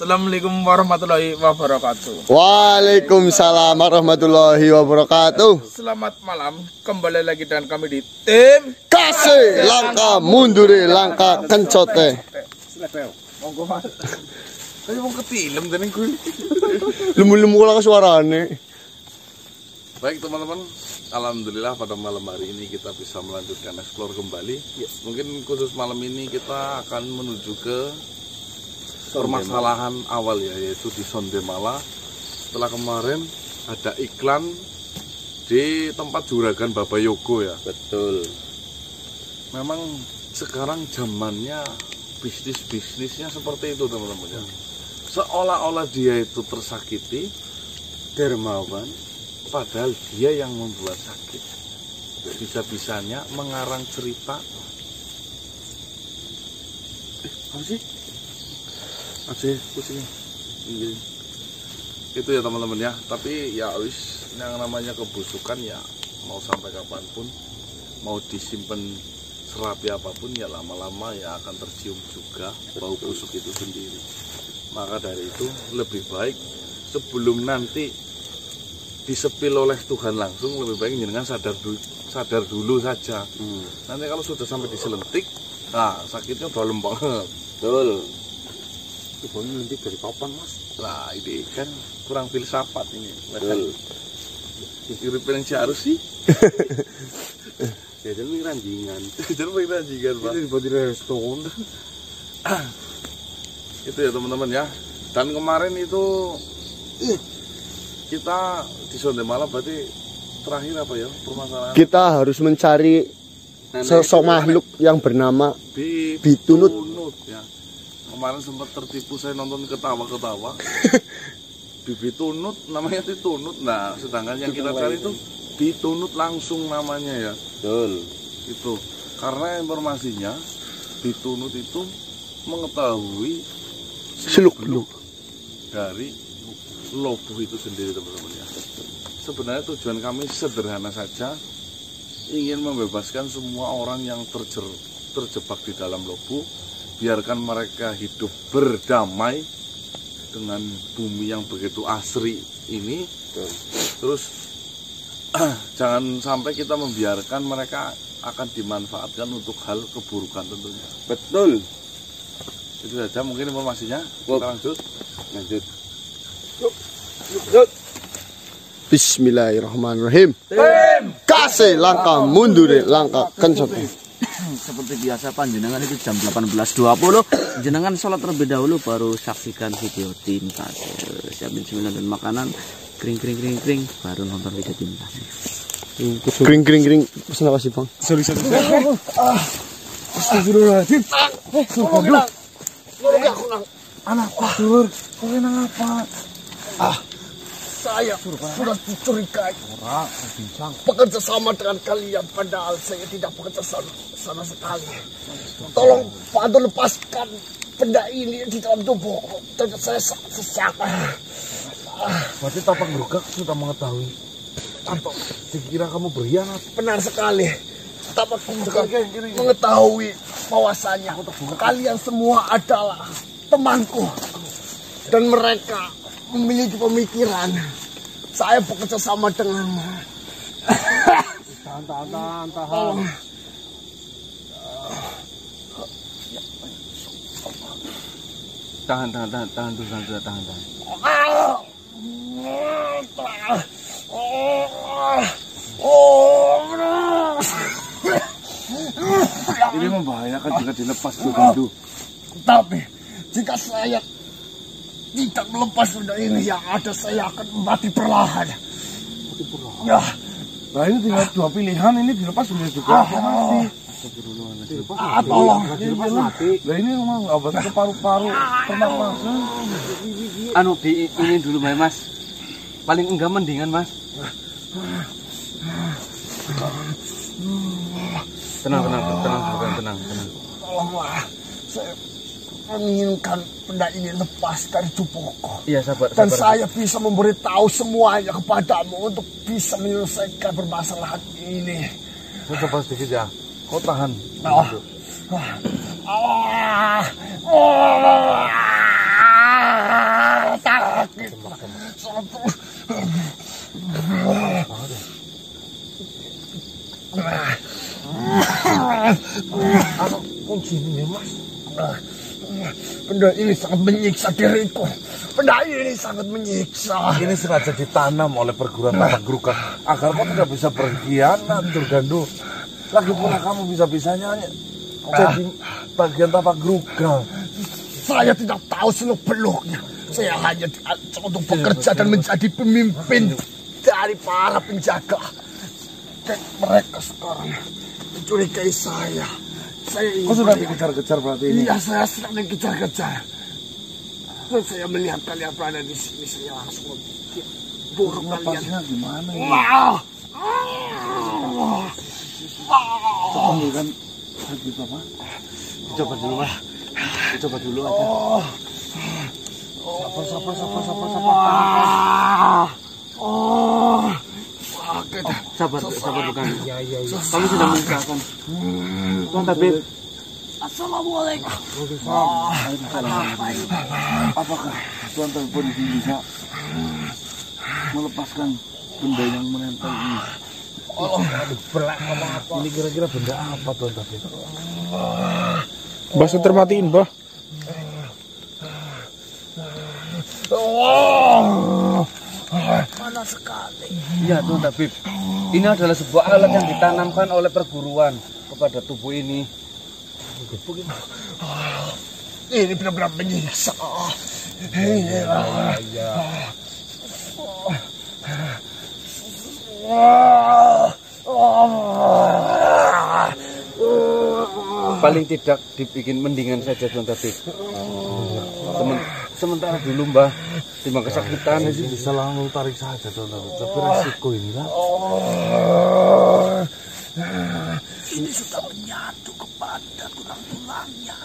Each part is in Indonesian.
Assalamualaikum warahmatullahi wabarakatuh. Waalaikumsalam warahmatullahi wabarakatuh. Selamat malam, kembali lagi dengan kami di tim Kasih langkah mundure langkah kencote. Monggo Mas. Saya mau ketilem dening kuwi. Lemu-lemu kula suarane. Baik teman-teman, alhamdulillah pada malam hari ini kita bisa melanjutkan explore kembali. Mungkin khusus malam ini kita akan menuju ke permasalahan awal ya, yaitu di Sondemala. Setelah kemarin ada iklan di tempat juragan Baba Yogo ya. Betul. Memang sekarang zamannya bisnisnya seperti itu teman-teman ya. Seolah-olah dia itu tersakiti, dermawan, padahal dia yang membuat sakit. Bisa-bisanya mengarang cerita. Apa sih? Aja pusing. Itu ya teman-teman ya. Tapi ya wis, yang namanya kebusukan ya mau sampai kapanpun, mau disimpan serapi apapun ya lama-lama ya akan tercium juga bau busuk itu sendiri. Maka dari itu lebih baik sebelum nanti disepil oleh Tuhan langsung, lebih baik jenengan sadar dulu saja. Nanti kalau sudah sampai diselentik, nah sakitnya udah lempeng. Betul. Ibu nanti dari kapan Mas? Nah ini kan kurang filsafat ini. Betul. Uripin yang harus sih. Jadi ini ranjingan. Jadi ranjingan Pak. Itu dibuat di restoran. Itu ya teman-teman ya. Dan kemarin itu kita di Sondemala berarti terakhir apa ya permasalahan? Kita harus mencari sosok makhluk yang bernama Bitunut. Ya. Kemarin sempat tertipu, saya nonton ketawa-ketawa. Bibi Tunut, namanya itu Tunut. Nah, sedangkan yang kita cari itu Bitunut langsung namanya ya. Betul. Itu karena informasinya Bitunut itu mengetahui seluk-beluk dari lobuh itu sendiri teman-teman ya. Sebenarnya tujuan kami sederhana saja, ingin membebaskan semua orang yang terjebak di dalam lobuh. Biarkan mereka hidup berdamai dengan bumi yang begitu asri ini. Terus jangan sampai kita membiarkan mereka akan dimanfaatkan untuk hal keburukan tentunya. Betul. Itu saja mungkin informasinya. Kita lanjut. Yuk. Bismillahirrahmanirrahim. Kasih langkah mundure langkah kencote. Seperti biasa panjenengan itu jam 18.20 jenengan sholat terlebih dahulu baru saksikan video tim kasih, siapin cemilan dan makanan, kering baru nonton video tim kasih. Kering pesen apa sih Bang? Sorry. Astagfirullahaladzim. Anak Sur, kalian apa? Saya sudah dicurigai bekerja sama dengan kalian, padahal saya tidak bekerja sama sekali. Tolong Pak lepaskan benda ini di dalam tubuh. Saya sesak. Berarti Tapak Gerugak sudah mengetahui atau dikira kamu berkhianat? Benar sekali. Tapak Gerugak mengetahui bahwasanya kalian semua adalah temanku dan mereka memiliki pemikiran saya bekerja sama denganmu. Tahan. Tahan. Ini membahayakan jika dilepas Bandu. Tapi jika saya tidak melepas benda ini, yang ada saya akan mati perlahan. Ya. Nah ini tinggal dua pilihan, ini dilepas sudah juga mati. Tolong. Nah ini memang obat ke paru-paru pernapasan. Anu ini dulu Mas, paling enggak mendingan Mas. Tenang. Tolonglah, saya menginginkan benda ini lepas dari tubuhku. Iya sabar. Dan saya bisa memberitahu semuanya kepadamu untuk bisa menyelesaikan permasalahan ini. Coba sedikit ya. Kau tahan. sini ya Mas. Benda ini sangat menyiksa diriku. Benda ini sangat menyiksa. Ini sengaja ditanam oleh perguruan tapak gerukak agar kau tidak bisa berkhianat, Durgandu. Lagi pula kamu bisa-bisanya jadi bagian tapak gerukak. Saya tidak tahu seluk-beluknya. Saya hanya diajar untuk bekerja dan menjadi pemimpin dari para penjaga. Dan mereka sekarang mencurigai saya. Kau sudah dikejar-kejar berarti ini? Iya, saya sedang dikejar-kejar. Dan saya melihat kalian berada di sini, saya langsung buruk kalian. Gimana ya? Kan gitu apa? Coba dulu Mas. Coba dulu aja. Sabar. Sakit. Sabar bukan. Iya. Kami sudah mengusahakan. Tuan Tabib. Assalamualaikum. Apakah Tuan Tabib bisa melepaskan benda yang menempel ini? Ini kira-kira benda apa Tuan Tabib? Mbah sudah matiin, Mbah. Panas sekali. Iya Tuan Tabib. Ini adalah sebuah alat yang ditanamkan oleh perguruan kepada tubuh ini. Ini benar-benar menyiksa. Paling tidak dibikin mendingan saja Tuan Tabib. Sementara dulu Mbah timbang kesakitan. Saya sih bisa langsung tarik saja Tuan Tabib, tapi resiko ini kan. Ini sudah menyatu kepada tulang-tulangnya.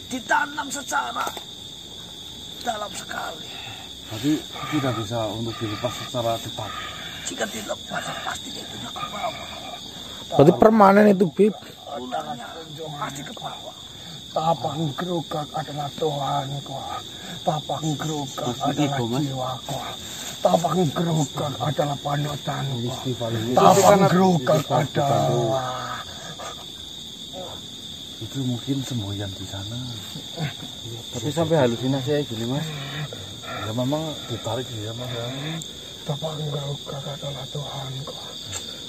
Ditanam secara dalam sekali. Tapi tidak bisa untuk dilepas secara cepat. Jika dilepas, pasti dia punya ke bawah. Berarti permanen itu, Bib. Tulangnya pasti ke bawah. Tapak gerugak adalah Tuhanku. Tapak gerugak adalah jiwaku. Tapak gerugak adalah panutanku. Tapak gerugak adalah... Itu mungkin semboyan di sana. Tapi sampai halusinasi aja gini Mas. Ya memang ditarik ya Mas. Tapak gerugak adalah Tuhanku.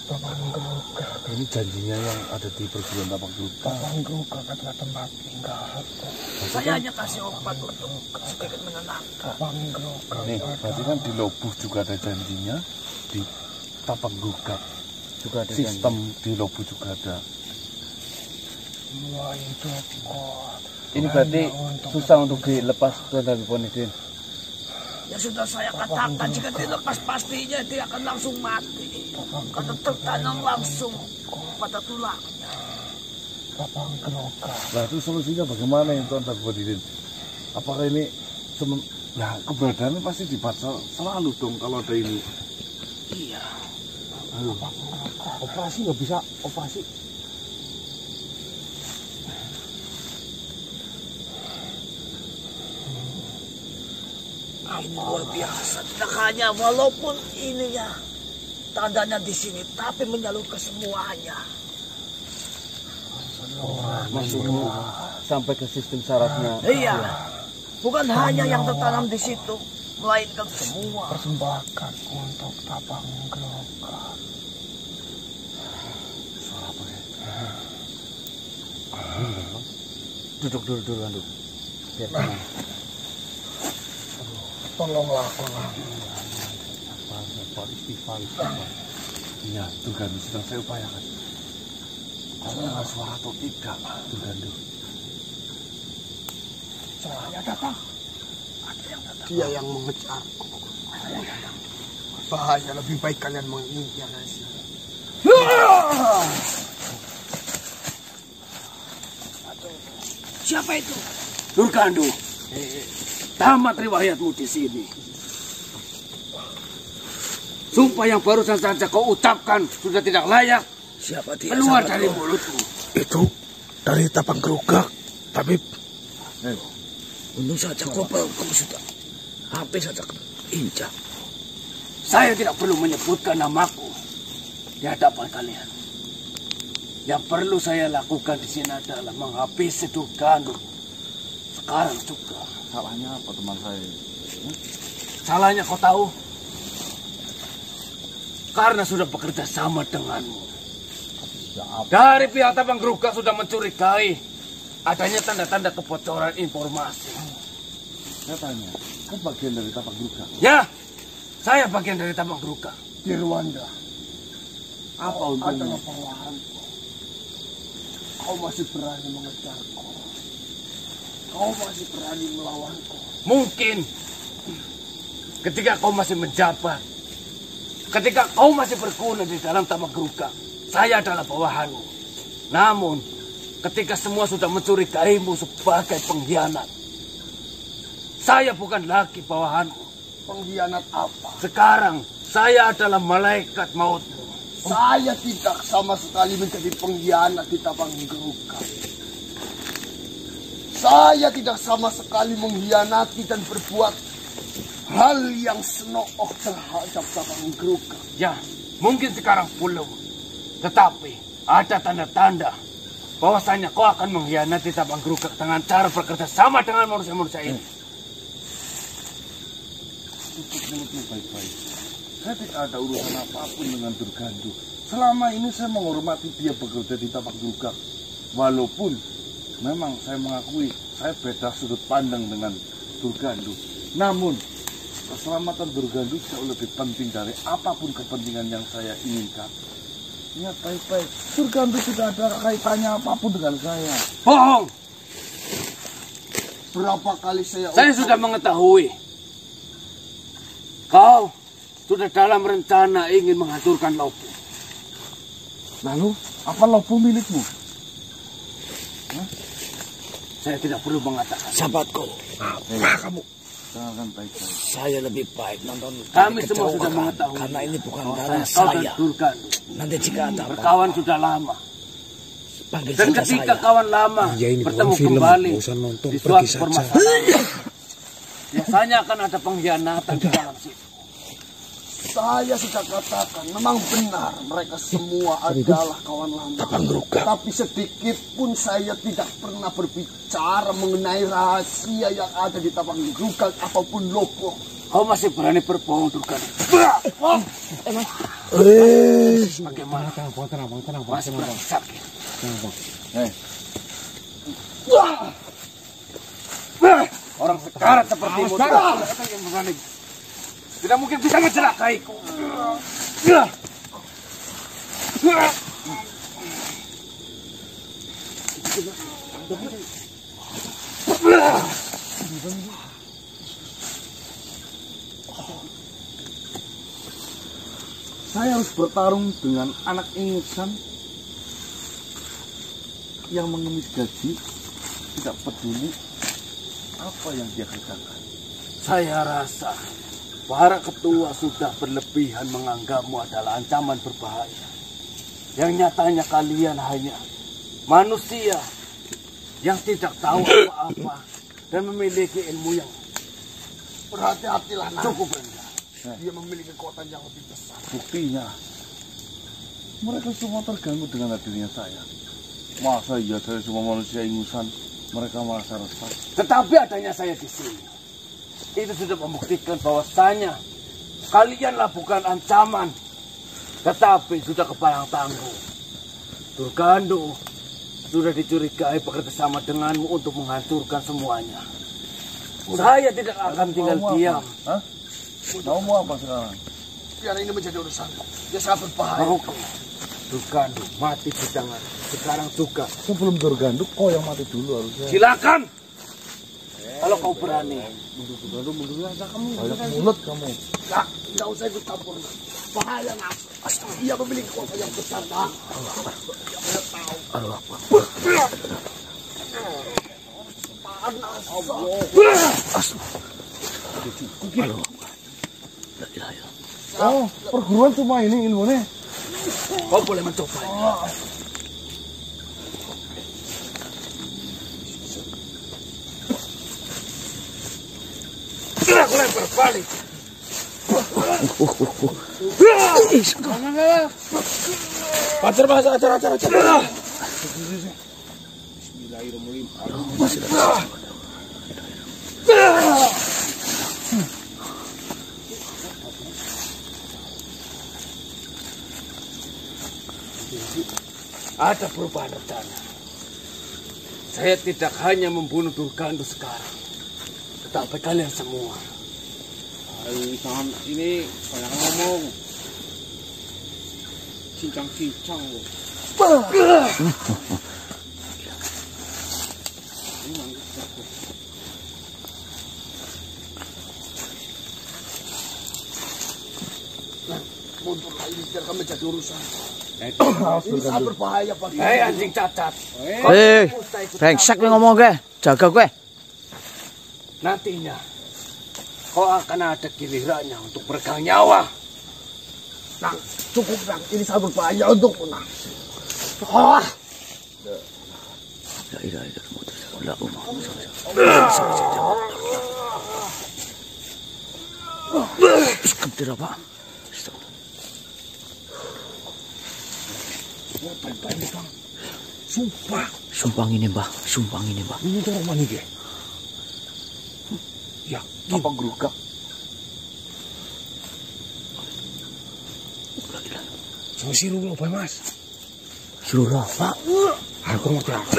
Tapak gerugak. Ini janjinya yang ada di perguruan tapak gerugak. Tapak gerugak adalah tempat tinggalku. Saya hanya kasih obat untuk sedikit menenangkan. Tapak gerugak. Nih, berarti kan di Lobuh juga ada janjinya, di tapak gerugak Juga ada sistem di Lobuh juga ada. Ini berarti susah untuk dilepas Tuan Tabib Ponegin. Ya sudah saya katakan, jika dilepas pastinya dia akan langsung mati. Karena tertanam langsung pada tulangnya. Nah itu solusinya bagaimana ya Tuan Tabib Ponegin? Apakah ini ya keberadaannya pasti dibaca selalu dong kalau ada ini. Iya. Operasi nggak bisa operasi. Ini luar biasa. Tidak hanya walaupun ini ya tandanya di sini, tapi menyalur ke semuanya. Maksudmu sampai ke sistem sarafnya. Iya. Bukan hanya yang tertanam di situ, melainkan semua. Persembahkan untuk tapak gerogak. Suara apa ya? Duduk dulu Andu. Biar tenang. Tolonglah aku. Istighfar. Iya, Durgandu sedang saya upayakan. Kamu dengar suara atau tidak, Durgandu? Suaranya datang. Ada yang datang. Dia yang mengejarku. Bahaya, lebih baik kalian mengincar saja. Siapa itu? Durgandu, tamat riwayatmu di sini. Sumpah yang barusan saja kau ucapkan sudah tidak layak. Siapa dia? Keluar dari mulutmu. Itu dari tapak gerogak. Tapi Untung saja kamu sudah hampir saja injak. Saya tidak perlu menyebutkan namaku di hadapan kalian. Yang perlu saya lakukan di sini adalah menghabisi Durgandu. Sekarang juga. Salahnya apa teman saya? Salahnya kau tahu? Karena sudah bekerja sama denganmu. Dari pihak Tapang Gerugak sudah mencurigai adanya tanda-tanda kebocoran informasi. Saya tanya, kau bagian dari Tapang Gerugak? Ya, saya bagian dari Tapang Gerugak. Dirwanda, Apa untungnya? adalah bawahanku. Kau masih berani mengejarku. Kau masih berani melawanku. Mungkin ketika kau masih menjabat, ketika kau masih berguna di dalam Tapang Gerugak, saya adalah bawahanmu. Namun, ketika semua sudah mencurigaimu sebagai pengkhianat, saya bukan lagi bawahanmu. Pengkhianat apa? Sekarang, saya adalah malaikat mautmu. Saya tidak sama sekali menjadi pengkhianat di Tapang Gerugak. Saya tidak sama sekali mengkhianati dan berbuat hal yang senook terhadap Tapang Gerugak. Ya, mungkin sekarang belum. Tetapi, ada tanda-tanda bahwasanya kau akan mengkhianati Tapang Gerugak dengan cara bekerja sama dengan manusia-manusia ini. Tutup mulutmu baik-baik. Saya tidak ada urusan apapun dengan Durgandu. Selama ini saya menghormati dia bekerja di Tapang Gerugak. Walaupun memang saya mengakui saya beda sudut pandang dengan Durgandu. Namun keselamatan Durgandu jauh lebih penting dari apapun kepentingan yang saya inginkan. Ingat baik-baik, Durgandu tidak ada kaitannya apapun dengan saya. Bohong! Berapa kali saya Sudah mengetahui. Kau sudah dalam rencana ingin menghancurkan Lopo. Lalu, apa Lopo milikmu? Saya tidak perlu mengatakan. Sahabatku, apa kamu? Jangan baik-baik. Saya lebih baik nonton Kami semua kecelakaan, sudah mengetahui. karena ini bukan Kau darah dan saya. Durgandu Nanti jika ada apa, berkawan sudah lama. panggil Dan saja ketika saya. kawan lama Ya, ini bukan bertemu film, kembali nggak usah nonton, di pergi suatu saja. permasalahan, biasanya akan ada pengkhianatan di dalam situ. Saya sudah katakan, memang benar mereka semua adalah kawan lama. Tapi sedikit pun saya tidak pernah berbicara mengenai rahasia yang ada di Tapang Gerugak ataupun Lopo. Kau masih berani berbohong, Durgandu? Bagaimana? Masih berani sakit. Orang sekarat sepertimu yang berani. Tidak mungkin bisa mencelakaiku. Saya harus bertarung dengan anak ingusan yang mengemis gaji, tidak peduli apa yang dia kerjakan. Saya rasa para ketua sudah berlebihan menganggapmu adalah ancaman berbahaya. Yang nyatanya kalian hanya manusia yang tidak tahu apa-apa dan memiliki ilmu yang Berhati-hatilah, nak. cukup rendah. Dia memiliki kekuatan yang lebih besar. Buktinya, mereka semua terganggu dengan hadirnya saya. Masa iya saya cuma manusia ingusan, mereka merasa resah. Tetapi adanya saya di sini, itu sudah membuktikan bahwasanya kalianlah bukan ancaman, tetapi sudah kepalang tangguh. Durgandu sudah dicurigai bekerja sama denganmu untuk menghancurkan semuanya. Saya tidak akan tinggal diam. Hah? Kamu mau apa sekarang? Biar ini menjadi urusanku. Dia sangat berbahaya. Mau kau Durgandu mati di tangan sekarang juga. Sebelum Durgandu, kau yang mati dulu harusnya. Silakan. Kalau kau berani. Banyak mulut kamu. Nak, tidak usah ikut campur. Bahaya, nak. Dia memiliki kekuatan yang besar, nak. Oh, perguruan cuma ini ilmunya. Kau boleh mencoba. Aku lempar balik. Pacar mas, acar. Ada perubahan rencana. Saya tidak hanya membunuh Durgandu sekarang, tetapi kalian semua. Jangan ini banyak ngomong. Cincang loh. Mundurlah ini biar kami jadi urusan. Ini sangat berbahaya bagi Hei anjing cacat. Brengsek kowe ngomong ke, jaga kowe. Nantinya kau akan ada gilirannya untuk peregang nyawa. Nang, cukup Nang, ini sangat berbahaya untukmu Nang. Ah. La ilaha illallah. Sekedar apa? Sumpah ini mbah. Ini orang mana dia? Ya, apa gerugak? Sama si Rula apa mas? Suruh apa? Aku ngerti apa?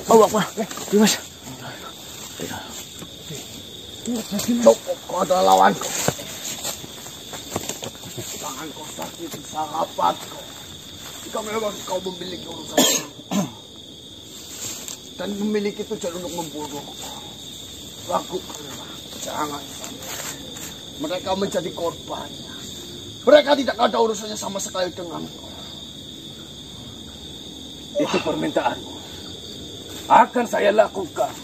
Bawa apa? Mas. Kau adalah lawanku. Tangan kau sakit sahabatku. Jika memang kau memiliki urusan dan memiliki tujuan untuk membunuhku, lakukanlah. Jangan mereka menjadi korbannya. Mereka tidak ada urusannya sama sekali denganku. Itu permintaanmu. Akan saya lakukan.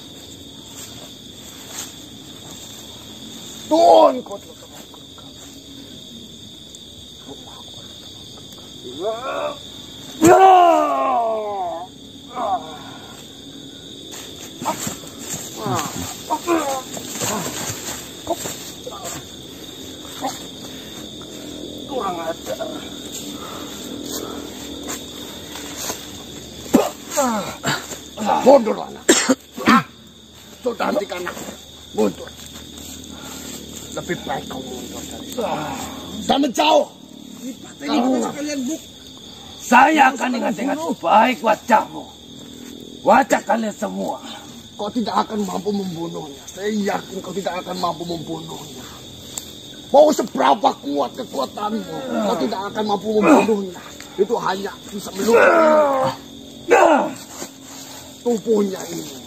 Tuhan kau telah Kurang ajar. mundur anak. Sudah hentikan aku. Mundur. Lebih baik kau mundur dari sini. Dan menjauh. Saya akan ingat dengan baik wajahmu. Wajah kalian semua. Kau tidak akan mampu membunuhnya. Saya yakin kau tidak akan mampu membunuhnya. Mau seberapa kuat kekuatanmu, kau tidak akan mampu membunuhnya. Itu hanya bisa melukai. Tubuhnya ini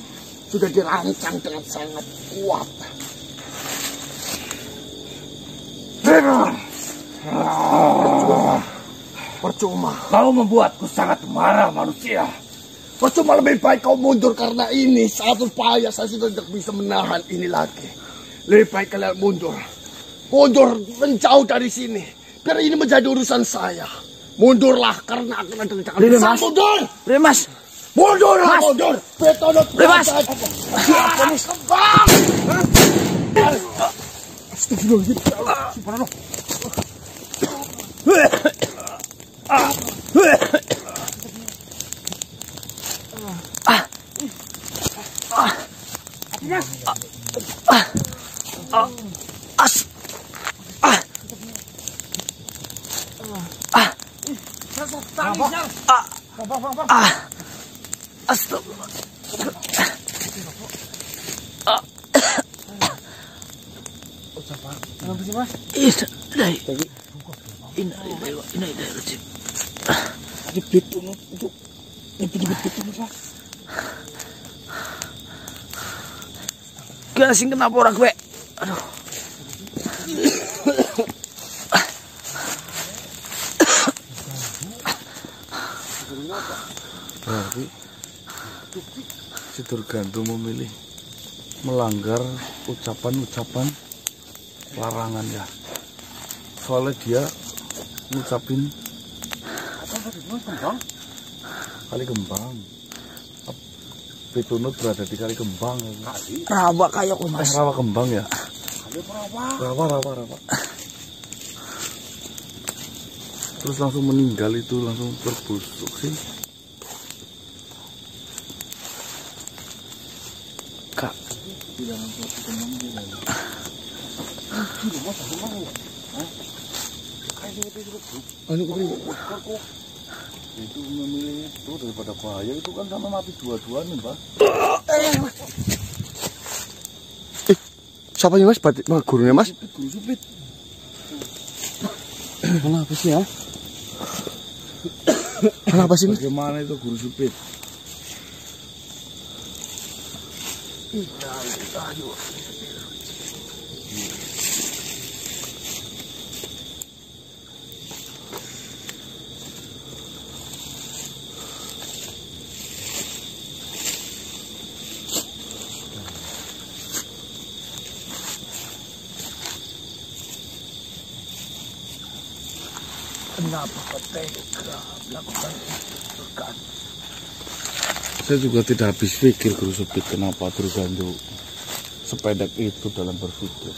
sudah dirancang dengan sangat kuat. Percuma. Kau membuatku sangat marah manusia. Percuma, lebih baik kau mundur karena ini sangat berbahaya. Saya sudah tidak bisa menahan ini lagi. Lebih baik kalian mundur. Mundur menjauh dari sini. Biar ini menjadi urusan saya. Mundurlah karena akan ada rencana. Mundur! Mas. Mundur! Mundur! Betonot! Mas. Kembang! Gasing kenapa orang gue? Aduh. Berarti si Durgandu memilih melanggar ucapan-ucapan larangan ya. Soalnya dia ngucapin Kali Kembang. Pitunut berada di Kali Kembang. Rawa kayak kok mas. Rawa Kembang ya. Rawa. terus langsung meninggal itu, langsung terbusuk sih? Kak, itu memilih itu daripada bahaya, itu kan sama mati dua-duanya, Pak. Siapa yang mas? Gurunya mas? Guru Supit. kenapa sih ya? Kenapa sih mas? Bagaimana itu Guru Supit? Kenapa kau tega melakukan itu Durgan? Saya juga tidak habis pikir Guru Supit, kenapa Durgandu sepedek itu dalam berpikir.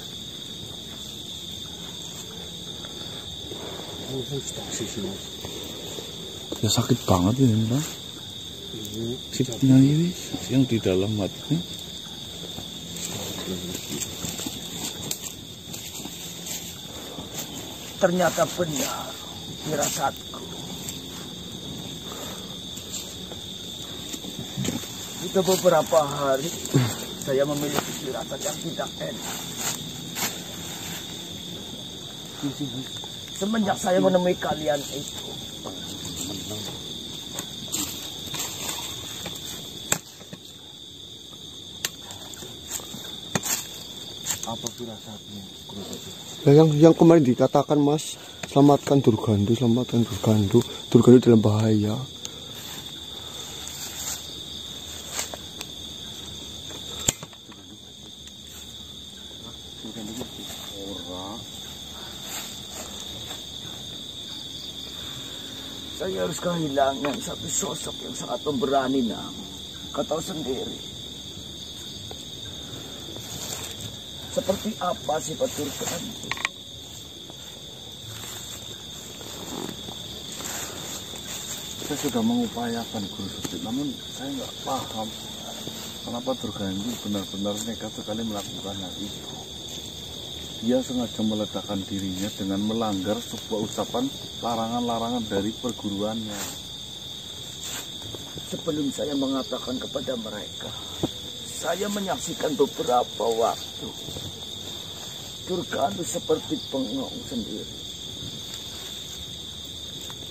Ya sakit banget ini, Pak. Sipnya ini yang di dalam hati. Ternyata benar firasatku. Sudah beberapa hari saya memiliki firasat yang tidak enak. Semenjak saya menemui kalian itu. Apa firasatnya? Yang kemarin dikatakan mas, selamatkan Durgandu, selamatkan Durgandu, Durgandu dalam bahaya. Saya harus kehilangan satu sosok yang sangat pemberani, Nang. Kau tahu sendiri. Seperti apa sifat Durgandu? Saya sudah mengupayakan Guru Supit, namun saya nggak paham kenapa Durgandu benar-benar nekat sekali melakukan hal itu. Dia sengaja meledakkan dirinya dengan melanggar sebuah ucapan larangan-larangan dari perguruannya. Sebelum saya mengatakan kepada mereka, saya menyaksikan beberapa waktu. Durgandu seperti bengong sendiri.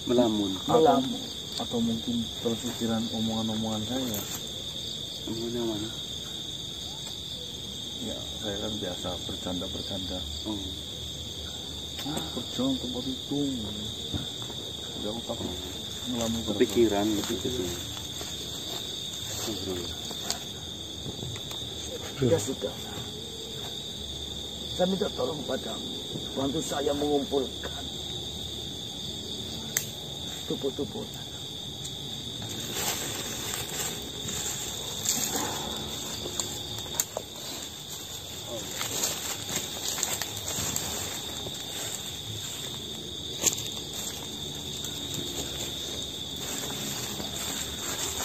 Melamun. Atau mungkin terpikiran omongan-omongan saya. Omongan yang mana? Ya, saya kan biasa bercanda-bercanda. Berjalan tempat itu. Ya, aku takut ngelamun Kepikiran gitu sih. Ya sudah. Saya minta tolong padamu, bantu saya mengumpulkan tubuh-tubuhnya.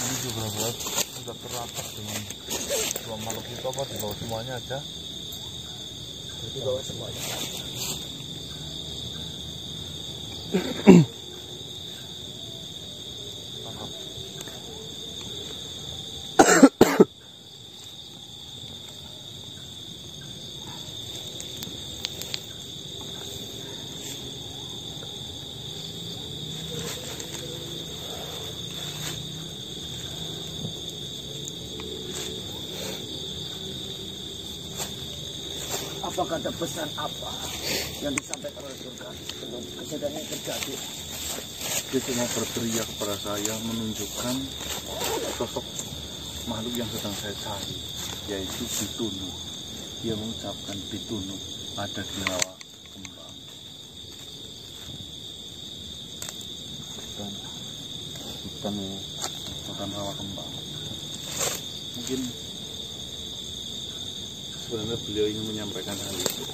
Ini juga buat sudah teratas dengan dua makhluk itu, apa di bawah semuanya aja? Di bawah semuanya. Apakah ada pesan apa yang disampaikan oleh Durgandu sebelum kejadian yang terjadi? Dia cuma berteriak kepada saya, menunjukkan sosok makhluk yang sedang saya cari, yaitu Pitunu. Dia mengucapkan Pitunu ada di rawa kembang. Hutan rawa kembang. Mungkin sebenarnya beliau ingin menyampaikan hal itu,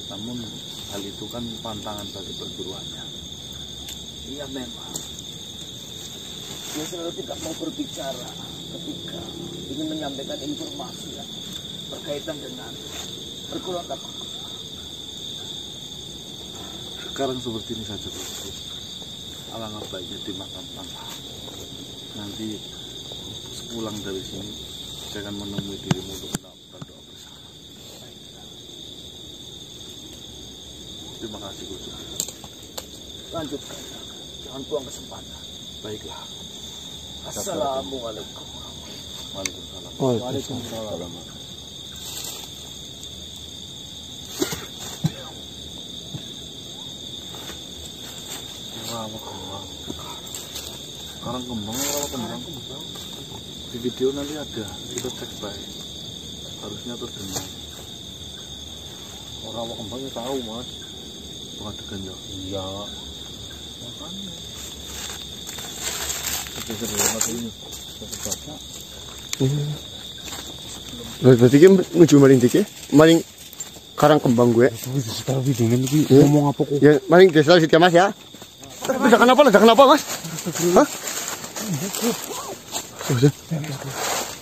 namun hal itu kan pantangan bagi perguruannya. Iya memang. Dia selalu tidak mau berbicara ketika ingin menyampaikan informasi yang berkaitan dengan perguruan tapak gerukak. Sekarang seperti ini saja bosku. Alangkah baiknya dimakamkan. Nanti sepulang dari sini saya akan menemui dirimu untuk melakukan doa bersama. Terima kasih Gusti. Lanjutkan, jangan buang kesempatan. Baiklah. Assalamualaikum. Waalaikumsalam. Waalaikumsalam. Rawa kembang. Sekarang kembang, rawa kembang. Di video nanti ada, kita cek baik. Harusnya terdengar. Rawa kembangnya tahu mas. Pengadegan ya. Iya. Makanya. Berarti kan menuju maling dike, maling karang kembang gue. Setelah videonya ini ngomong apa kok? Ya, maling desa situ mas ya. Ledakan apa? Ledakan apa mas? Hah?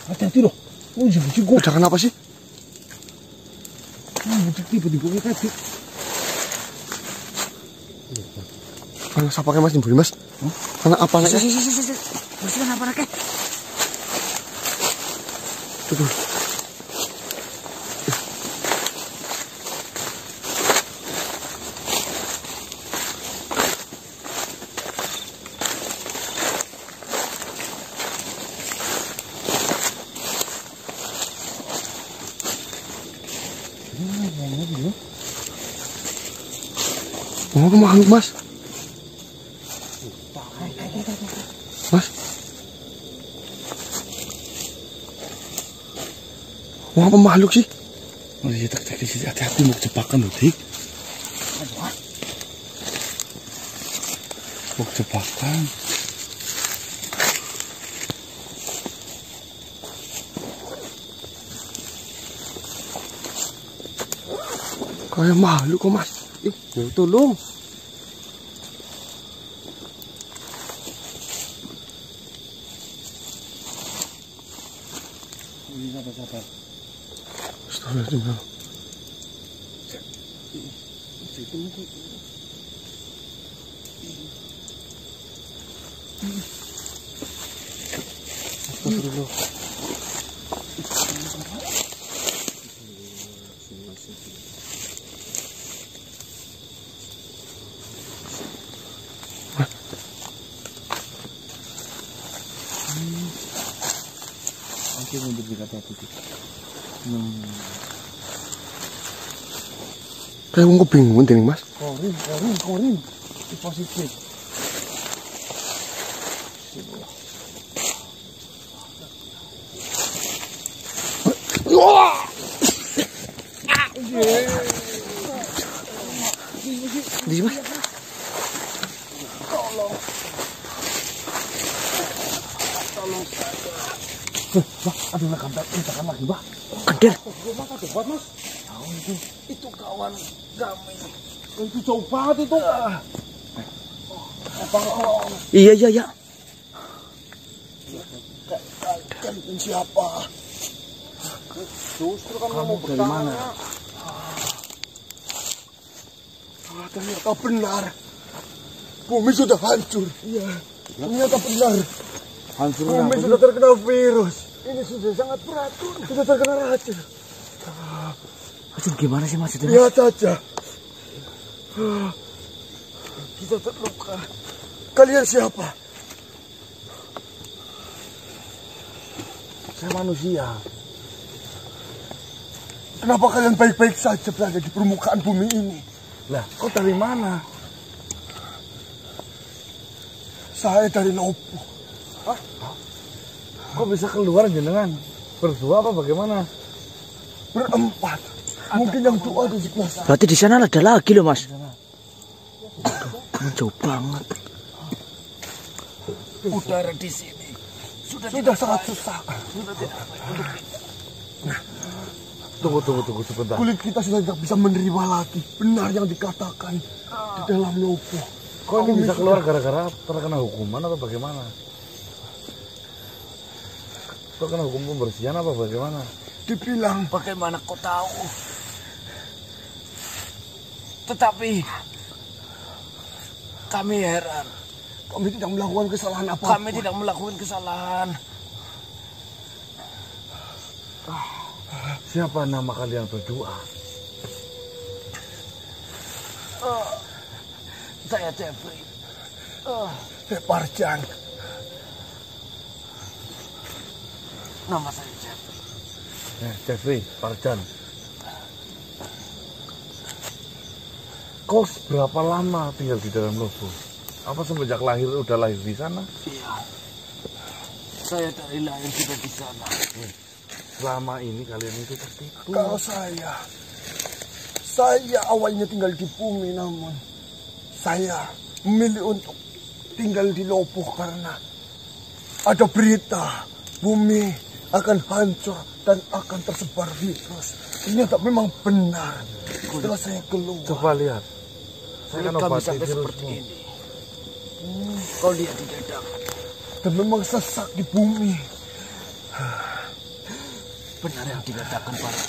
Hati-hati loh. Oh, jadi gue. Ledakan apa sih? Tiba-tiba kayak tadi. Anak siapa kayak mas nyembunyi mas? Anak apa anaknya? Bersihkan apa anaknya? Tuh. Oh, apa makhluk mas? Mas? Wah, apa makhluk sih? Oh iya, tadi hati-hati mau jebakan loh, Dik. Mau jebakan. Kayak makhluk kok mas. Ya tolong. Ini sabar-sabar. Astagfirullahaladzim. Astagfirullah. Nanti mundur di kata titik. Kayak wong kebingungan deh mas. Korin. Di posisi. Di mas. Aduh, ledakan lagi, Pak. Kendel. Itu kawan kami. Itu jauh banget itu. Iya. Kalian siapa? Justru kan mau dari mana? Ternyata benar. Bumi sudah hancur. Iya. Ternyata benar. Hancur. Bumi sudah terkena virus. Ini sudah sangat beracun. Sudah terkena racun. Racun gimana sih maksudnya? Lihat saja. Kita terluka. Kalian siapa? Saya manusia. Kenapa kalian baik-baik saja berada di permukaan bumi ini? Lah, kau dari mana? Saya dari Nopo. Kok bisa keluar jenengan? Berdua apa bagaimana? Berempat. Mungkin yang tua di sebelah. Berarti di sana ada lagi loh mas. Jauh banget. Udara di sini Sudah sangat susah. sudah tidak baik untuk kita. Tunggu sebentar. Kulit kita sudah tidak bisa menerima lagi. Benar yang dikatakan di dalam Nopo. Kok ini bisa keluar gara-gara terkena hukuman atau bagaimana? Terkena hukum pembersihan apa bagaimana? Dibilang Bagaimana kau tahu? Tetapi kami heran. kami tidak melakukan kesalahan apa. Kami tidak melakukan kesalahan. Siapa nama kalian berdua? Saya Jeffrey. Parjan. Nama saya Jeffrey. Jeffrey, Parjan. Kau berapa lama tinggal di dalam Lobo? Apa semenjak lahir udah lahir di sana? Iya. Saya dari lahir sudah di sana. Selama ini kalian itu tertipu. Kalau saya awalnya tinggal di bumi, namun saya memilih untuk tinggal di Lobo karena ada berita bumi akan hancur dan akan tersebar virus. Ternyata memang benar. Setelah saya keluar. Coba lihat. Saya kan Kami obati sampai seperti virusmu. ini. Kau lihat di dadang. Dan memang sesak di bumi. Benar yang dikatakan para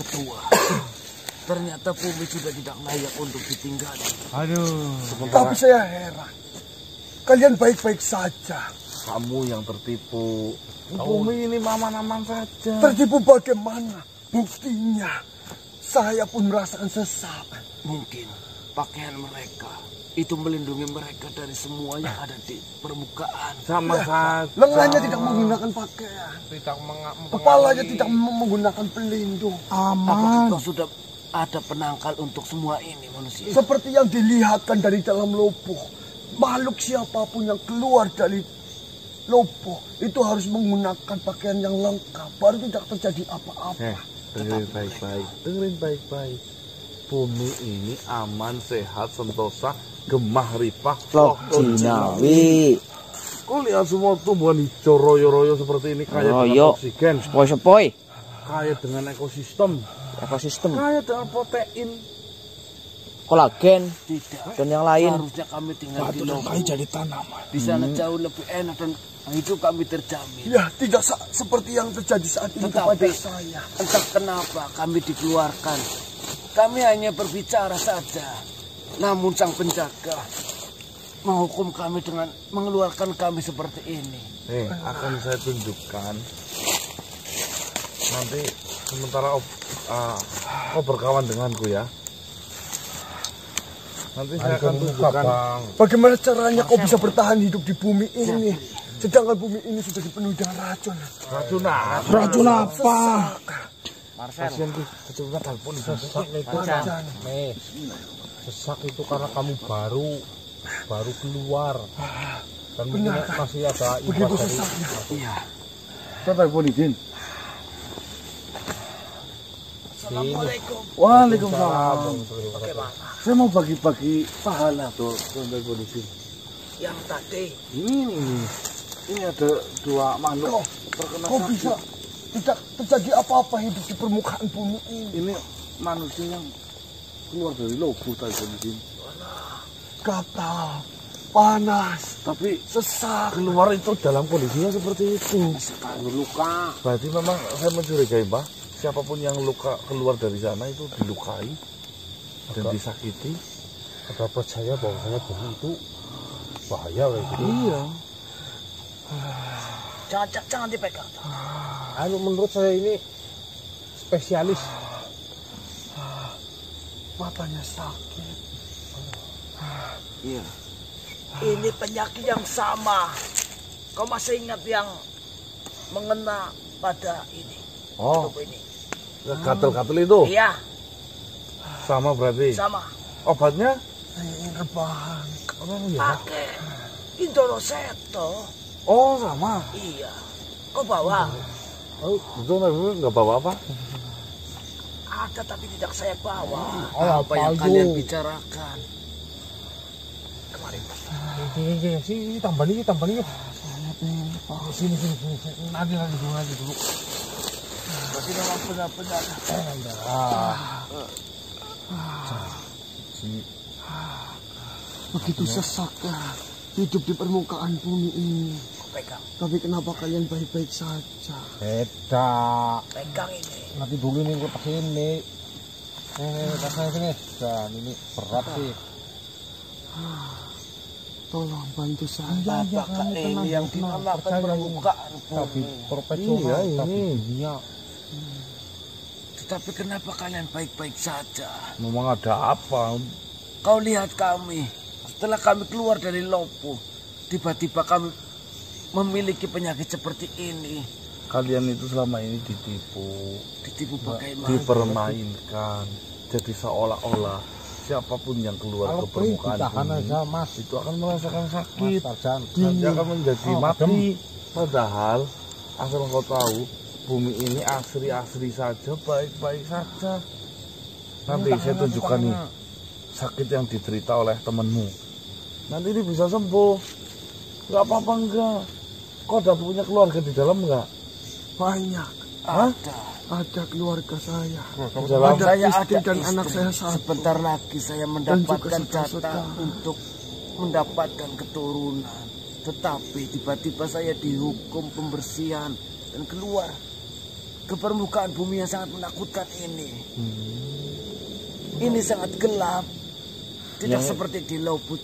ketua. Ternyata bumi sudah tidak layak untuk ditinggali. Tapi saya heran. Kalian baik-baik saja. Kamu yang tertipu. Bumi ini aman-aman saja. Tertipu bagaimana? Buktinya. Saya pun merasakan sesak. Mungkin pakaian mereka itu melindungi mereka dari semua yang ada di permukaan. Sama saja. Lengannya tidak menggunakan pakaian. Kepalanya tidak menggunakan pelindung. Apakah kau sudah ada penangkal untuk semua ini manusia? Seperti yang dilihatkan dari dalam Lobo. Makhluk siapapun yang keluar dari Lobo itu harus menggunakan pakaian yang lengkap. Baru tidak terjadi apa-apa. Dengerin baik-baik. Dengerin baik-baik. Bumi ini aman, sehat, sentosa, gemah, ripah, Vlog Jinawi. Kau lihat semua tumbuhan hijau royo-royo seperti ini kaya Royo. dengan oksigen, Sepoi-sepoi. kaya dengan ekosistem, Ekosistem. kaya dengan protein. Kolagen. Tidak. Dan yang lain. Seharusnya kami tinggal di Lobo. jadi tanaman. Di sana jauh lebih enak dan itu kami terjamin. Ya, tidak seperti yang terjadi saat ini kepada Tetapi saya. entah kenapa kami dikeluarkan. Kami hanya berbicara saja. Namun sang penjaga menghukum kami dengan mengeluarkan kami seperti ini. Akan saya tunjukkan. Nanti sementara kau berkawan denganku ya. Nanti saya akan tunjukkan. Bagaimana caranya kau bisa bertahan hidup di bumi ini? Sedangkan bumi ini sudah dipenuhi dengan racun. Racun apa? Kasihan tuh, coba telepon. Sesak itu kan, sesak itu karena kamu baru keluar dan mungkin masih ada Begitu imbas dari sesaknya. Iya. Kita telepon izin. Assalamualaikum. Waalaikumsalam. Bagaimana? Saya mau bagi-bagi pahala tuh, telepon izin. Yang tadi Ini ada dua makhluk terkena Kau sakit. bisa tidak terjadi apa-apa hidup di permukaan bumi ini. Ini manusia yang keluar dari Lobo tadi izin. Gatal, panas, Tapi sesak. keluar itu dalam kondisinya seperti itu. luka. Berarti memang saya mencurigai, Mbah, siapapun yang luka keluar dari sana itu dilukai dan disakiti. ada percaya bahwasanya bumi itu bahaya kayak gitu. Iya. Jangan dipegang. Menurut saya ini spesialis. Matanya sakit. Iya. Ini penyakit yang sama. Kau masih ingat yang mengena pada ini? Oh, Tubuh ini. gatel-gatel itu Iya, sama berarti. sama. Obatnya? Rebahan. Pakai Indoroseto. Oh, sama. Iya. Kau bawa? Oh, itu nggak bawa apa? Ada tapi tidak saya bawa. Apa yang kalian bicarakan? Sini tambah nih. Sini. Nanti dulu. Berarti memang benar-benar. begitu sesak hidup di permukaan bumi ini. Pegang. Tapi kenapa kalian baik-baik saja? Beda. Pegang ini. Nanti dulu nih gue pakai ini. Rasanya sini. Dan ini berat sih. Tolong bantu saya. Apakah ini yang dinamakan permukaan Tapi bumi? perpetual. Iya, Tapi ini. dunia. Tetapi kenapa kalian baik-baik saja? Memang ada apa? Kau lihat kami. Setelah kami keluar dari Lopo, tiba-tiba kami memiliki penyakit seperti ini. Kalian itu selama ini ditipu, Ditipu bagaimana? dipermainkan. Jadi seolah-olah siapapun yang keluar Kalau ke permukaan ditahan bumi aja mas. itu akan merasakan Mas sakit. Tarjan. Nanti akan menjadi Oh, mati. Padahal asal kau tahu, bumi ini asri-asri saja, baik-baik saja. Nanti saya tunjukkan nih sakit yang diderita oleh temanmu. Nanti ini bisa sembuh. Gak apa-apa enggak. Kau ada punya keluarga di dalam enggak? Banyak. Ada. Ada keluarga saya. Di dalam Ada Saya istri ada dan istri. anak saya satu. Sebentar lagi saya juga mendapatkan saudara-saudara. jatah untuk mendapatkan keturunan. Tetapi tiba-tiba saya dihukum pembersihan dan keluar ke permukaan bumi yang sangat menakutkan ini. Ini sangat gelap. Tidak Yang- seperti di Lopo.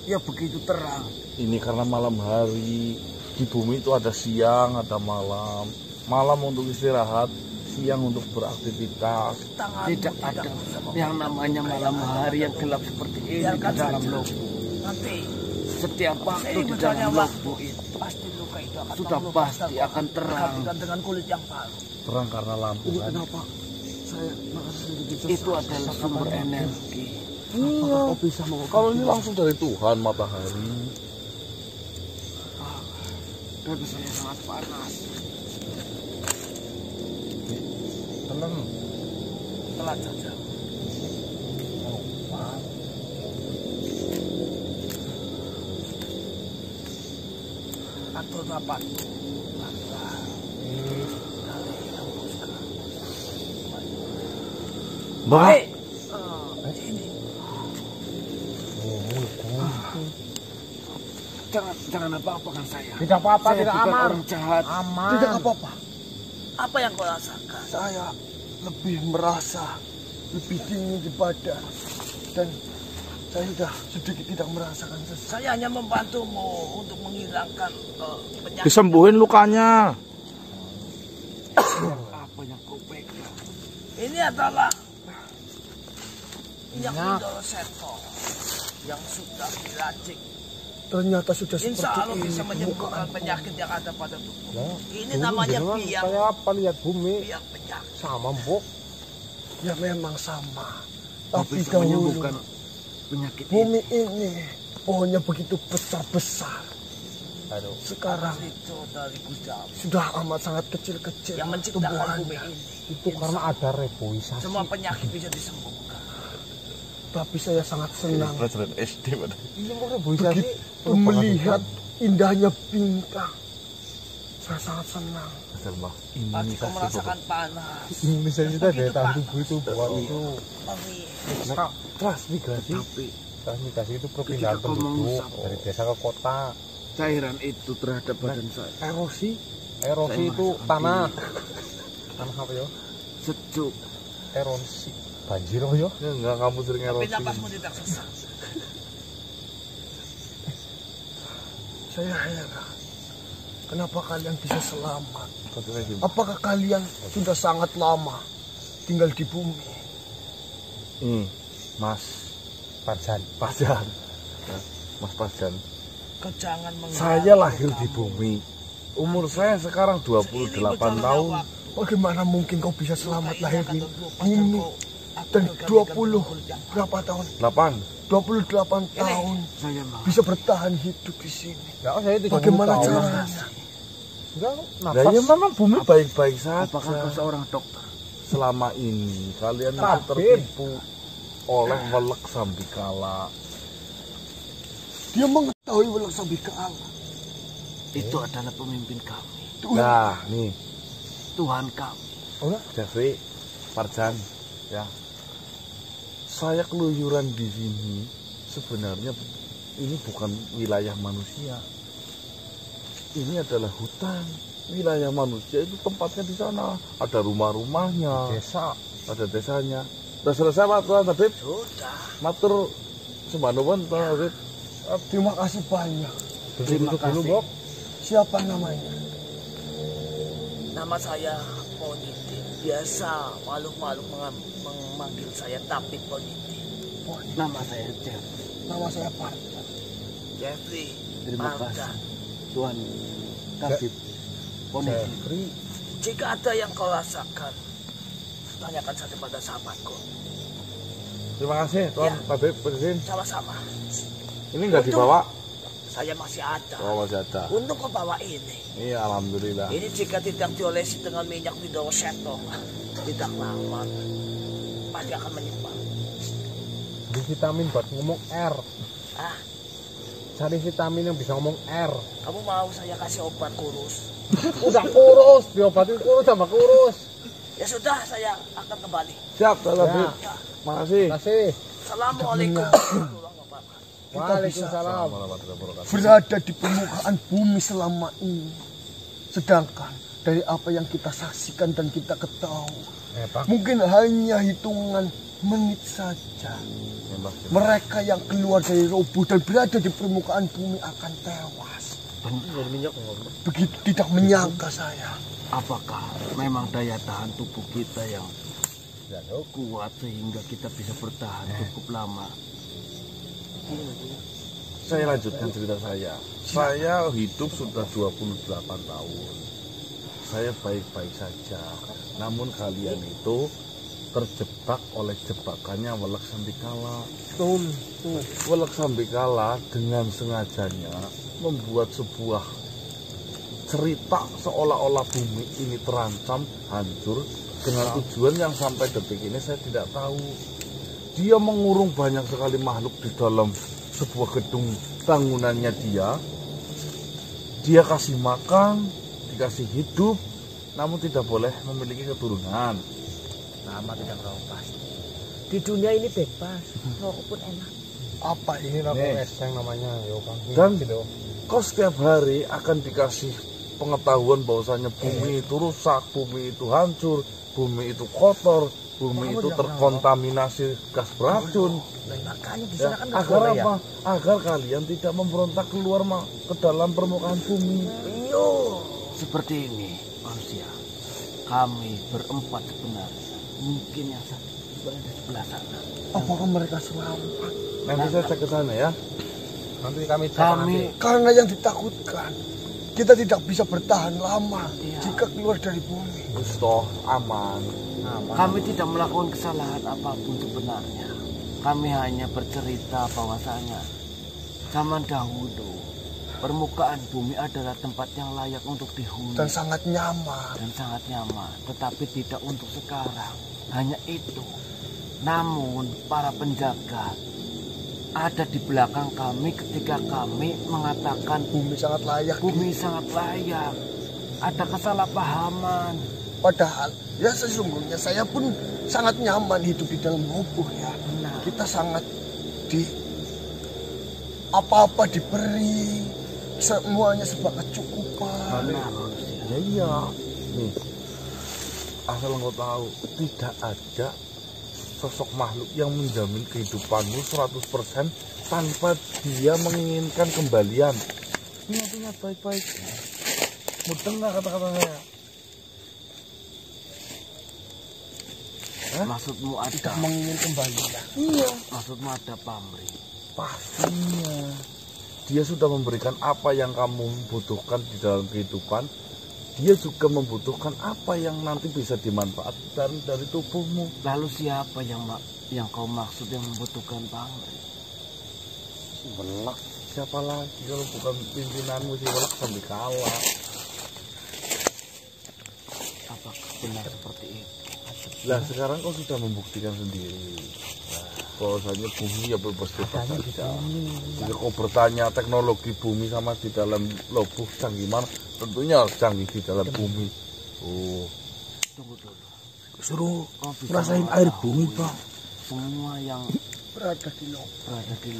Ya begitu terang. ini karena malam hari. Di bumi itu ada siang, ada malam. Malam untuk istirahat, siang untuk beraktivitas. Tidak ada yang namanya malam hari yang gelap seperti ini di dalam Lopo. Nanti Setiap waktu di dalam Lopo itu Pasti luka itu akan sudah pasti akan terang. tergantikan dengan kulit yang baru. Terang karena lampu Ini kan. kenapa saya merasa sedikit Itu adalah sumber energi. Apakah kau bisa mengungkapkan? Kalau ini langsung dari Tuhan matahari. Dada saya sangat panas. Tenang. Telat saja. Atau dapat. Mbak, Jangan apa-apakan saya. Tidak apa-apa, Saya tidak bukan aman. orang jahat. Aman. Tidak apa-apa. Apa yang kau rasakan? Saya lebih merasa lebih dingin di badan dan saya sudah sedikit tidak merasakan sesak. Saya hanya membantumu untuk menghilangkan penyakit. Disembuhin lukanya. Apa yang kau pegang? Ini adalah minyak Mindoro Seto yang sudah diracik. Ternyata sudah Insya seperti Allah ini bisa menyembuhkan permukaan. penyakit yang ada pada tubuh. Ya, Ini dulu namanya jenengan biang, kayak apa lihat bumi biang penyakit. sama mbok. Ya memang sama. Kau Tapi bisa dahulu menyembuhkan penyakit ini. bumi ini pohonnya begitu besar-besar. Aduh. Sekarang Itu dari Gusti Allah sudah amat sangat kecil-kecil yang menciptakan bumi tumbuhannya. ini. Itu karena ada reboisasi. Semua penyakit bisa disembuhkan. Tapi saya sangat senang pelajaran SD pada. Ini mau reboisasi. begitu melihat indahnya bintang. Saya sangat senang. Pasti kau merasakan panas. Indonesia kita daya tahan tubuh itu buat itu Wangi. transmigrasi. Tapi Transmigrasi itu perpindahan Ketika kau penduduk mengusap. dari desa ke kota. cairan itu terhadap badan saya Erosi, erosi itu tanah. Tanah apa ya? sejuk. Erosi. Banjir apa ya? Ya enggak, kamu sering Tapi erosi. napasmu tidak sesak. Saya heran. Kenapa kalian bisa selamat? Satu lagi. Apakah kalian sudah sangat lama tinggal di bumi? Mas Parjan. Pajan. Ya, Mas Pajan. Kau jangan Saya lahir di bumi. Umur saya sekarang 28 tahun. Bagaimana mungkin kau bisa selamat lahir di bumi? Dan 20 berapa tahun? 8. 28 tahun Saya mau. bisa bertahan hidup di sini. Ya, saya 30 Bagaimana tahun. caranya? Enggak, Nah, nafas. ya memang bumi baik-baik Apakah kau saja. seorang dokter? Selama ini kalian itu Tabib. tertipu oleh welek sambikala. Dia mengetahui welak sambikala. Itu adalah pemimpin kami, Nah, nih, Tuhan kami. Jeffrey, Parjan, ya. Saya keluyuran di sini sebenarnya ini bukan wilayah manusia. Ini adalah hutan. Wilayah manusia itu tempatnya di sana. Ada rumah-rumahnya. Desa. Ada desanya. Sudah selesai Pak Tuan Tabib? Sudah. Matur sembahnuwun Tuan Tabib. Terima kasih banyak. Duduk dulu, Bok. Siapa namanya? Nama saya Ponitin. Biasa makhluk-makhluk memanggil saya Tabib Ponitin. Nama saya Jeff. Nama saya Parta. Jeffrey. Terima Parta. kasih Tuan Tabib Ponitin. Jeffrey. Jika ada yang kau rasakan, tanyakan saja pada sahabatku. Terima kasih Tuan Ya. Tabib Presiden. Sama-sama. Ini nggak dibawa? Saya masih ada. Oh masih ada. Untuk kau bawa ini. Iya alhamdulillah. Ini jika tidak diolesi dengan minyak Widowo Seto, tidak lama pasti akan menyimpang. Beli vitamin buat ngomong R. Ah, Cari vitamin yang bisa ngomong R. kamu mau saya kasih obat kurus? Udah kurus, diobatin kurus sama kurus. Ya sudah, saya akan kembali. Siap Tuan Tabib. Ya. Makasih. Kasih. Assalamualaikum warahmatullahi wabarakatuh. Waalaikumsalam. Berada di permukaan bumi selama ini. Sedangkan dari apa yang kita saksikan dan kita ketahui, Pak. mungkin hanya hitungan menit saja. Mereka yang keluar dari roboh dan berada di permukaan bumi akan tewas. Begitu tidak menyangka saya. Apakah memang daya tahan tubuh kita yang kuat sehingga kita bisa bertahan cukup lama? Saya lanjutkan cerita saya. Saya hidup sudah 28 tahun. Saya baik-baik saja. Namun kalian itu terjebak oleh jebakannya Welek Sambikala. Welek Sambikala dengan sengajanya membuat sebuah cerita seolah-olah bumi ini terancam hancur dengan tujuan yang sampai detik ini saya tidak tahu. Dia mengurung banyak sekali makhluk di dalam sebuah gedung bangunannya dia. Dia kasih makan, dikasih hidup, namun tidak boleh memiliki keturunan. Nama tidak tahu pasti. Di dunia ini bebas, rokok pun enak. Apa ini? Ini rokok Nih. eseng namanya, yo Kang. Dan Gitu. kau setiap hari akan dikasih pengetahuan bahwasanya bumi itu rusak, bumi itu hancur, bumi itu kotor, bumi itu terkontaminasi gas beracun. Makanya di Ya, sana kan nggak agar boleh apa? Agar kalian tidak memberontak keluar ke dalam permukaan bumi. Yo, Seperti ini manusia. Kami berempat sebenarnya. Mungkin yang satu berada di sebelah sana. Apakah mereka selamat? Nanti saya cek ke sana ya. Nanti kami cek Kami nanti. Karena yang ditakutkan, kita tidak bisa bertahan lama jika keluar dari bumi. Gusto aman. Kami tidak melakukan kesalahan apapun sebenarnya. Kami hanya bercerita bahwasanya zaman dahulu permukaan bumi adalah tempat yang layak untuk dihuni Dan sangat nyaman. dan sangat nyaman, tetapi tidak untuk sekarang. Hanya itu. Namun para penjaga ada di belakang kami ketika kami mengatakan Bumi sangat layak. bumi sangat layak. Ada kesalahpahaman. Padahal ya sesungguhnya saya pun sangat nyaman hidup di dalam roboh ya. Benar. Kita sangat di apa-apa diberi, semuanya serba kecukupan. Benar manusia. Ya iya. Nih, asal engkau tahu, tidak ada sosok makhluk yang menjamin kehidupanmu 100% tanpa dia menginginkan kembalian. Ingat baik-baik. Mudeng nggak kata-kata saya? Maksudmu Tidak ada, menginginkan kembali ya. maksudmu ada pamrih. Pastinya. Dia sudah memberikan apa yang kamu butuhkan di dalam kehidupan. Dia juga membutuhkan apa yang nanti bisa dimanfaatkan dari tubuhmu. Lalu siapa yang kau maksud yang membutuhkan pamrih? Welek, siapa lagi kalau bukan pimpinanmu si Welek Sambikala. Apakah benar seperti itu? Lah sekarang kau sudah membuktikan sendiri bahwasanya bumi ya bebas-bebas saja. Jika kau bertanya teknologi bumi sama di dalam lobuh canggih mana, tentunya harus canggih di dalam bumi. Oh, Tunggu dulu. Suruh Kau bisa rasain air mengetahui bumi, Pak. Semua yang berada di Lopo.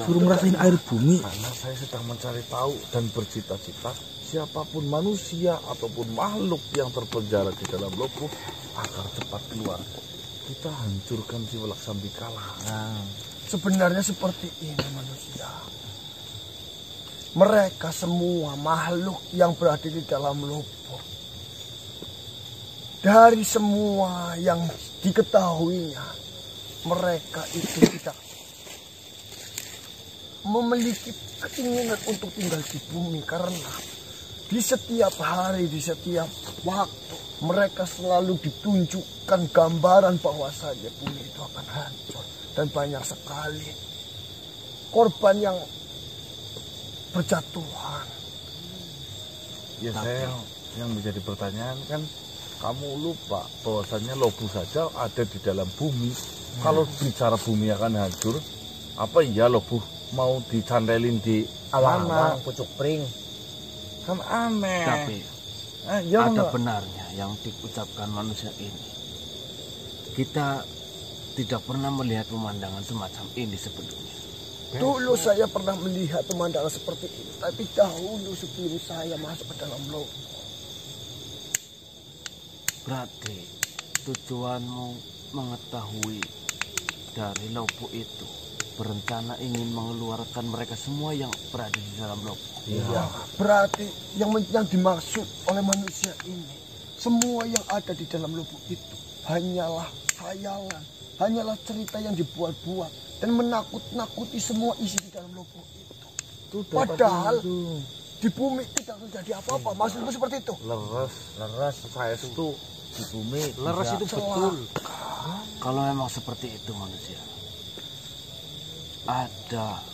Suruh ngerasain air bumi. Karena saya sedang mencari tahu dan bercita-cita siapapun manusia ataupun makhluk yang terpenjara di dalam Lopo agar cepat keluar. Kita hancurkan si Walaksambikala. Sebenarnya seperti ini manusia. Mereka semua makhluk yang berada di dalam Lopo, dari semua yang diketahuinya, mereka itu tidak memiliki keinginan untuk tinggal di bumi, karena di setiap hari, di setiap waktu mereka selalu ditunjukkan gambaran bahwasanya bumi itu akan hancur dan banyak sekali korban yang berjatuhan. Ya saya yang menjadi pertanyaan kan, kamu lupa bahwasannya Lopo saja ada di dalam bumi. Kalau bicara bumi akan hancur, apa iya Lopo mau dicantelin di Awang-awang pucuk pring. Kan aneh. Tapi ya ada enggak? benarnya yang diucapkan manusia ini. Kita tidak pernah melihat pemandangan semacam ini sebelumnya. Dulu saya pernah melihat pemandangan seperti ini, tapi dahulu sebelum saya masuk ke dalam Lopo. Berarti tujuanmu mengetahui dari Lopo itu berencana ingin mengeluarkan mereka semua yang berada di dalam Lopo. Ya, berarti yang dimaksud oleh manusia ini, semua yang ada di dalam Lopo itu hanyalah khayalan, hanyalah cerita yang dibuat-buat dan menakut-nakuti semua isi di dalam Lopo itu. Padahal di bumi tidak terjadi apa-apa. Maksudmu seperti itu? Leres saya itu di bumi. Leres itu betul. Kalau memang seperti itu manusia, ada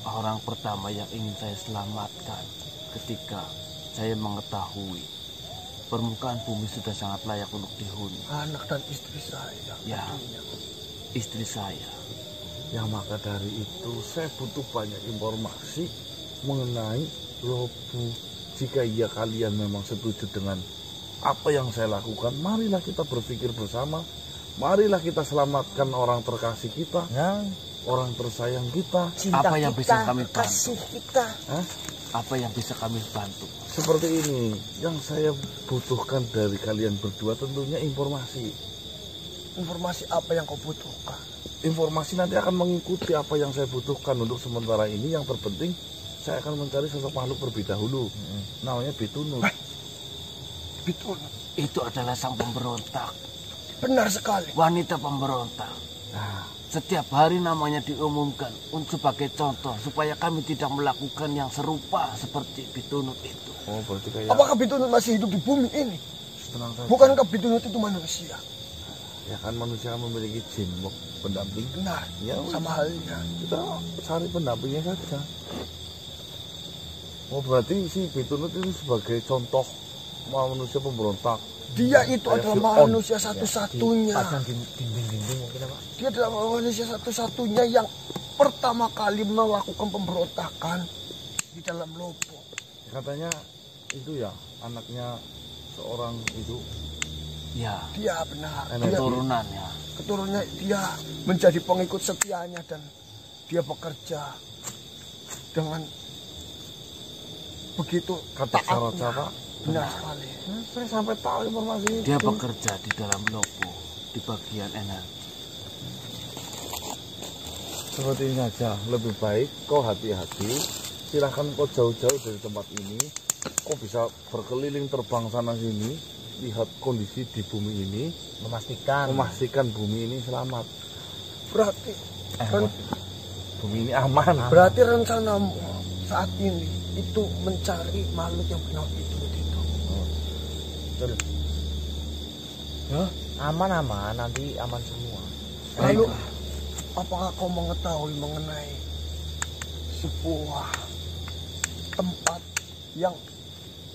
orang pertama yang ingin saya selamatkan ketika saya mengetahui permukaan bumi sudah sangat layak untuk dihuni. Anak dan istri saya. Ya, istri saya. Ya maka dari itu saya butuh banyak informasi mengenai Lopo. Jika iya kalian memang setuju dengan apa yang saya lakukan, marilah kita berpikir bersama. Marilah kita selamatkan orang terkasih kita, orang tersayang kita. Cinta apa yang kita, bisa kami bantu? kasih kita. Apa yang bisa kami bantu? Seperti ini, yang saya butuhkan dari kalian berdua tentunya informasi. Informasi apa yang kau butuhkan? Informasi nanti akan mengikuti apa yang saya butuhkan. Untuk sementara ini yang terpenting saya akan mencari sosok makhluk terlebih dahulu. Namanya Bitunut. Bitunut? Itu adalah sang pemberontak. Benar sekali. Wanita pemberontak. Setiap hari namanya diumumkan sebagai contoh supaya kami tidak melakukan yang serupa seperti Bitunut itu. Oh, berarti kayak... Apakah Bitunut masih hidup di bumi ini? Tenang saja. Bukankah Bitunut itu manusia? Ya kan manusia memiliki jimbok pendamping. Benar, ya, sama halnya. Kita cari pendampingnya saja. Oh, berarti si Bitunut itu sebagai contoh manusia pemberontak. Dia itu adalah manusia satu-satunya. Dinding-dinding mungkin apa? Dia adalah manusia satu-satunya yang pertama kali melakukan pemberontakan di dalam Lopo. Katanya itu ya anaknya seorang itu. Ya. Dia benar. Keturunannya. Keturunannya dia menjadi pengikut setianya dan dia bekerja dengan begitu taatnya. Pak. Benar sekali. Saya sampai tahu informasi itu. Dia bekerja di dalam Lopo di bagian energi. Seperti ini saja, lebih baik kau hati-hati. Silahkan kau jauh-jauh dari tempat ini. Kau bisa berkeliling terbang sana sini, lihat kondisi di bumi ini, memastikan bumi ini selamat. Berarti bumi ini aman. Berarti rencanamu saat ini itu mencari makhluk yang bernama Bitunut itu. Aman-aman, nanti aman semua. Lalu apakah kau mengetahui mengenai sebuah tempat yang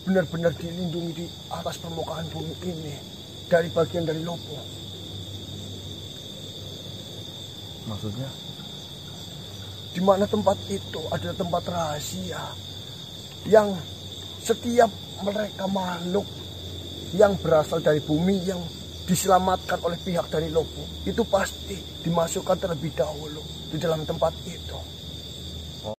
benar-benar dilindungi di atas permukaan bumi ini dari bagian dari Lopo? Maksudnya? Di mana tempat itu adalah tempat rahasia yang setiap mereka makhluk yang berasal dari bumi yang diselamatkan oleh pihak dari Lopo, itu pasti dimasukkan terlebih dahulu di dalam tempat itu.